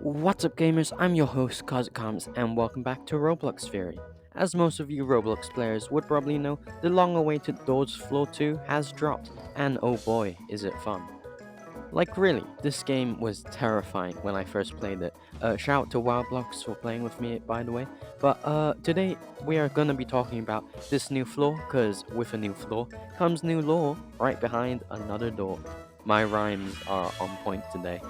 What's up gamers, I'm your host Kazakams and welcome back to Roblox Theory. As most of you Roblox players would probably know, the long-awaited Doors Floor 2 has dropped, and oh boy, is it fun. Like really, this game was terrifying when I first played it. Shout out to Roblox for playing with me by the way. But today we are gonna be talking about this new floor, cause with a new floor comes new lore right behind another door. My rhymes are on point today.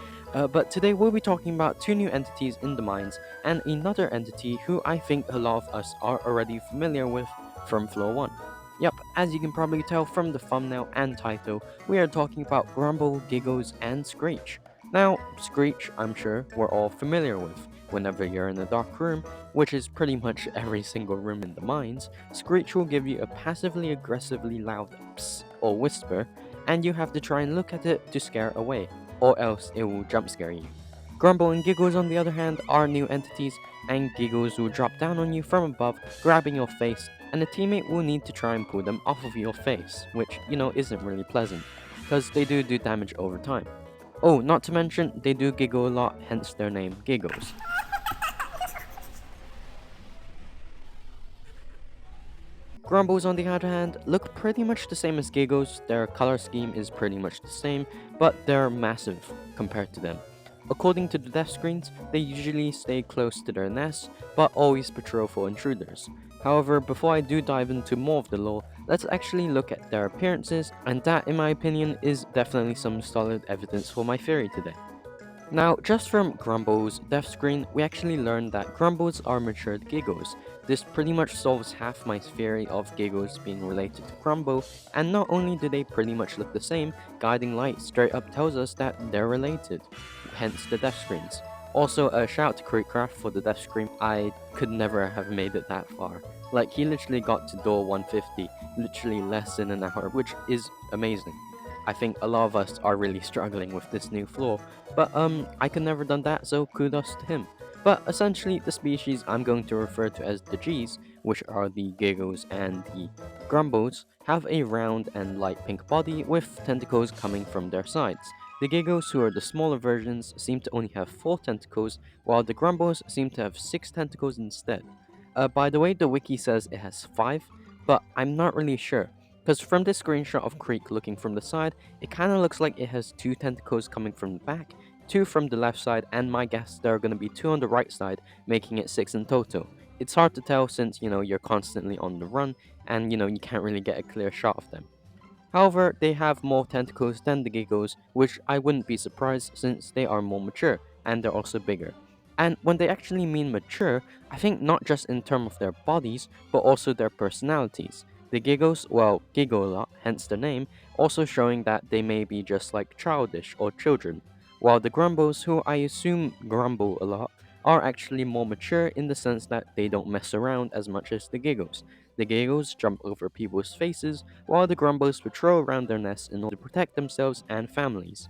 But today we'll be talking about two new entities in the mines and another entity who I think a lot of us are already familiar with from floor 1. Yep, as you can probably tell from the thumbnail and title, we are talking about Grumble, Giggles, and Screech. Now, Screech, I'm sure we're all familiar with. Whenever you're in a dark room, which is pretty much every single room in the mines, Screech will give you a passively aggressively loud psst or whisper, and you have to try and look at it to scare away, or else it will jump scare you. Grumble and Giggles, on the other hand, are new entities, and Giggles will drop down on you from above, grabbing your face, and a teammate will need to try and pull them off of your face, which, isn't really pleasant, because they do damage over time. Oh, not to mention, they do giggle a lot, hence their name, Giggles. Grumbles, on the other hand, look pretty much the same as Giggles, their color scheme is pretty much the same, but they're massive compared to them. According to the death screens, they usually stay close to their nests, but always patrol for intruders. However, before I do dive into more of the lore, let's actually look at their appearances, and that in my opinion is definitely some solid evidence for my theory today. Now, just from Grumble's death screen, we actually learned that Grumbles are matured Giggles. This pretty much solves half my theory of Giggles being related to Grumble, and not only do they pretty much look the same, Guiding Light straight up tells us that they're related, hence the death screens. Also, a shout out to Creekcraft for the death screen. I could never have made it that far. Like, he literally got to door 150, literally less than an hour, which is amazing. I think a lot of us are really struggling with this new floor, but I could never done that, so kudos to him. But essentially, the species I'm going to refer to as the G's, which are the Giggles and the Grumbles, have a round and light pink body with tentacles coming from their sides. The Giggles, who are the smaller versions, seem to only have 4 tentacles, while the Grumbles seem to have 6 tentacles instead. By the way, the wiki says it has 5, but I'm not really sure. Because from this screenshot of Creek looking from the side, it kinda looks like it has 2 tentacles coming from the back, 2 from the left side, and my guess there are gonna be 2 on the right side, making it 6 in total. It's hard to tell since, you're constantly on the run, and, you can't really get a clear shot of them. However, they have more tentacles than the Giggles, which I wouldn't be surprised since they are more mature, and they're also bigger. And when they actually mean mature, I think not just in terms of their bodies, but also their personalities. The Giggles, well, giggle a lot, hence the name, also showing that they may be just like childish or children, while the Grumbles, who I assume grumble a lot, are actually more mature in the sense that they don't mess around as much as the Giggles. The Giggles jump over people's faces, while the Grumbles patrol around their nests in order to protect themselves and families.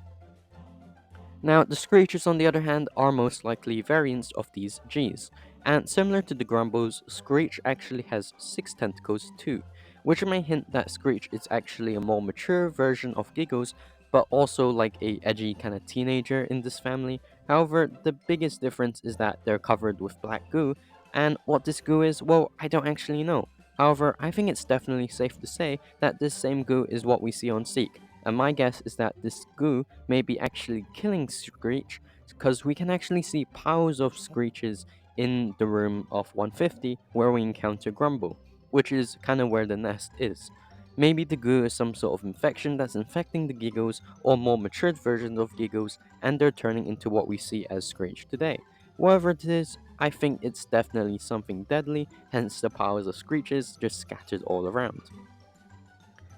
Now, the Screeches, on the other hand, are most likely variants of these Gs, and similar to the Grumbles, Screech actually has 6 tentacles too, which may hint that Screech is actually a more mature version of Giggles, but also like a edgy kind of teenager in this family. However, the biggest difference is that they're covered with black goo, and what this goo is, well, I don't actually know. However, I think it's definitely safe to say that this same goo is what we see on Seek, and my guess is that this goo may be actually killing Screech, because we can actually see piles of Screeches in the room of 150 where we encounter Grumble, which is kind of where the nest is. Maybe the goo is some sort of infection that's infecting the Giggles or more matured versions of Giggles, and they're turning into what we see as Screech today. Whatever it is, I think it's definitely something deadly, hence the piles of Screeches just scattered all around.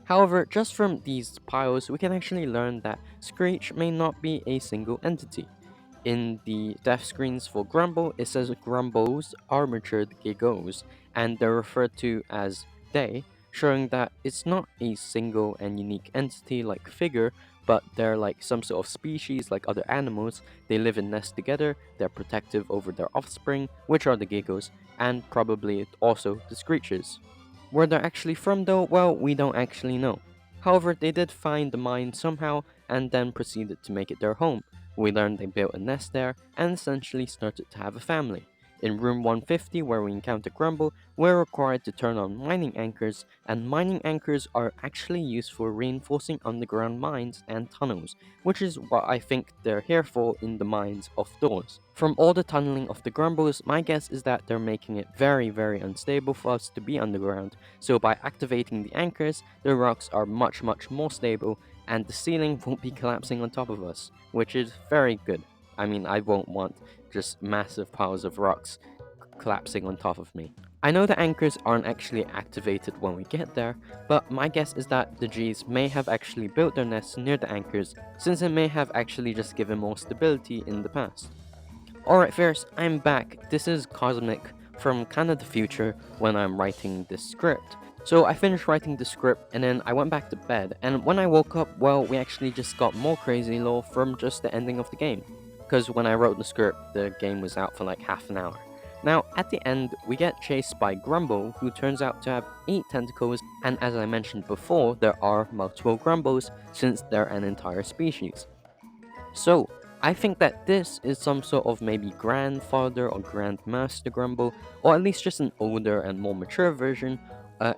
However, just from these piles, we can actually learn that Screech may not be a single entity. In the death screens for Grumble, it says Grumbles are matured Giggles, and they're referred to as they, showing that it's not a single and unique entity like figure, but they're like some sort of species like other animals. They live in nests together, they're protective over their offspring, which are the Giggles, and probably also the Screeches. Where they're actually from though, well, we don't actually know. However, they did find the mine somehow and then proceeded to make it their home. We learn they built a nest there and essentially started to have a family. In room 150, where we encounter Grumble, we're required to turn on mining anchors, and mining anchors are actually used for reinforcing underground mines and tunnels, which is what I think they're here for in the mines of doors. From all the tunneling of the Grumbles, my guess is that they're making it very, very unstable for us to be underground, so by activating the anchors, the rocks are much, much more stable, and the ceiling won't be collapsing on top of us, which is very good. I mean, I won't want just massive piles of rocks collapsing on top of me. I know the anchors aren't actually activated when we get there, but my guess is that the G's may have actually built their nests near the anchors, since it may have actually just given more stability in the past. Alright, first, I'm back. This is Cosmic from kind of the future when I'm writing this script. So I finished writing the script and then I went back to bed, and when I woke up, well, we actually just got more crazy lore from just the ending of the game. Because when I wrote the script, the game was out for like half an hour. Now, at the end, we get chased by Grumble, who turns out to have 8 tentacles, and as I mentioned before, there are multiple Grumbles since they're an entire species. So, I think that this is some sort of maybe grandfather or grandmaster Grumble, or at least just an older and more mature version,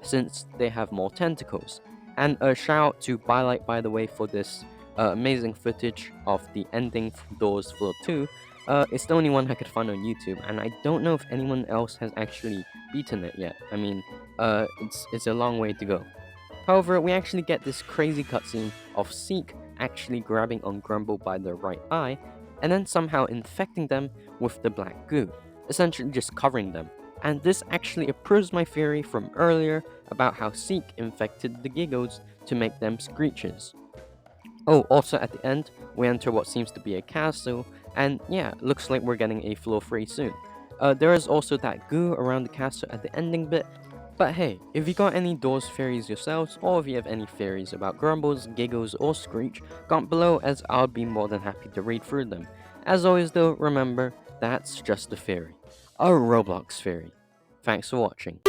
since they have more tentacles. And a shout out to Bylight, by the way, for this amazing footage of the ending from Doors Floor 2. It's the only one I could find on YouTube, and I don't know if anyone else has actually beaten it yet. I mean, it's a long way to go. However, we actually get this crazy cutscene of Seek actually grabbing on Grumble by their right eye, and then somehow infecting them with the black goo, essentially just covering them. And this actually approves my theory from earlier about how Seek infected the Giggles to make them Screeches. Oh, also at the end, we enter what seems to be a castle, and yeah, looks like we're getting a floor 3 soon. There is also that goo around the castle at the ending bit, but hey, if you got any Doors theories yourselves, or if you have any theories about Grumbles, Giggles, or Screech, comment below as I'll be more than happy to read through them. As always though, remember, that's just a theory. A Roblox theory. Thanks for watching.